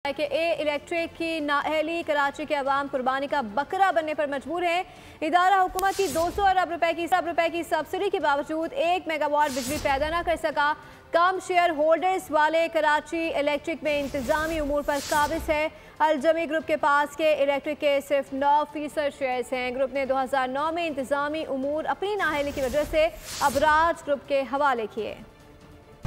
कि ए इलेक्ट्रिक की नाअहली कराची के अवाम कुर्बानी का बकरा बनने पर मजबूर है। इदारा हुकूमत की 200 अरब रुपए की सब्सिडी के बावजूद 1 मेगावाट बिजली पैदा न कर सका। कम शेयर होल्डर्स वाले कराची इलेक्ट्रिक में इंतजामी उमूर पर काबिज है। अलजमी ग्रुप के पास के इलेक्ट्रिक के सिर्फ 9% शेयर्स हैं। ग्रुप ने 2009 में इंतजामी उमूर अपनी नाअहली की वजह से अबराज ग्रुप के हवाले किए।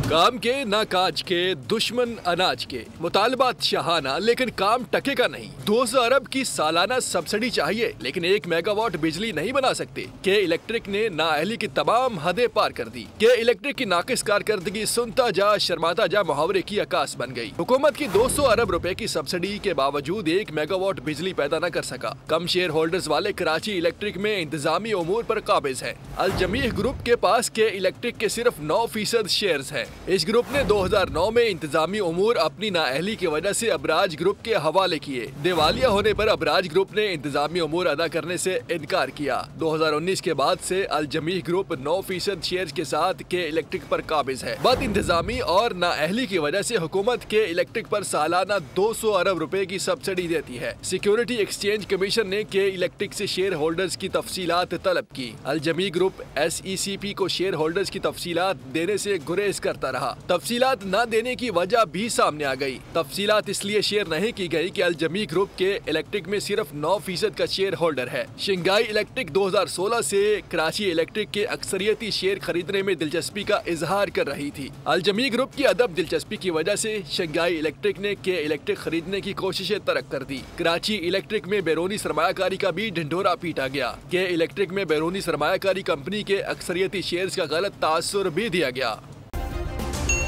काम के ना काज के दुश्मन अनाज के मुतालबात शहाना, लेकिन काम टकेगा नहीं। 200 अरब की सालाना सब्सिडी चाहिए लेकिन 1 मेगावाट बिजली नहीं बना सकते। के इलेक्ट्रिक ने नाअहली की तमाम हदें पार कर दी। के इलेक्ट्रिक की नाकिस कारकर्दगी सुनता जा शर्माता जा मुहावरे की अकास बन गई। हुकूमत की 200 अरब रुपए की सब्सिडी के बावजूद 1 मेगावाट बिजली पैदा न कर सका। कम शेयर होल्डर्स वाले कराची इलेक्ट्रिक में इंतजामी उमूर पर काबिज है। अलजमीह ग्रुप के पास के इलेक्ट्रिक के सिर्फ 9% शेयर्स है। इस ग्रुप ने 2009 में इंतजामी उमूर अपनी नाअहली की वजह से अबराज ग्रुप के हवाले किए। दिवालिया होने पर अबराज ग्रुप ने इंतजामी उमूर अदा करने से इनकार किया। 2019 के बाद से अलजमीह ग्रुप 9% शेयर के साथ के इलेक्ट्रिक पर काबिज है। बद इंतजामी और नाअहली की वजह से हुकूमत के इलेक्ट्रिक पर सालाना 200 अरब रुपए की सब्सिडी देती है। सिक्योरिटी एक्सचेंज कमीशन ने के इलेक्ट्रिक से शेयर होल्डर्स की तफसीलात तलब की। अलजमीह ग्रुप SECP को शेयर होल्डर्स की तफसीलात देने से गुरेज करता रहा। तफसीलात न देने की वजह भी सामने आ गई। तफसीलात इसलिए शेयर नहीं की गई कि अलजमीह ग्रुप के इलेक्ट्रिक में सिर्फ 9% का शेयर होल्डर है। शंघाई इलेक्ट्रिक 2016 से कराची इलेक्ट्रिक के अक्सरियती शेयर खरीदने में दिलचस्पी का इजहार कर रही थी। अलजमीह ग्रुप की अदब दिलचस्पी की वजह से शंघाई इलेक्ट्रिक ने के इलेक्ट्रिक खरीदने की कोशिशें तर्क कर दी। कराची इलेक्ट्रिक में बैरूनी सरमायाकारी का भी ढिंढोरा पीटा गया। के इलेक्ट्रिक में बैरूनी सरमायाकारी कंपनी के अक्सरियती शेयर्स का गलत तासुर भी दिया गया।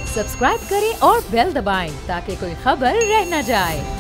सब्सक्राइब करें और बेल दबाएं ताकि कोई खबर रह न जाए।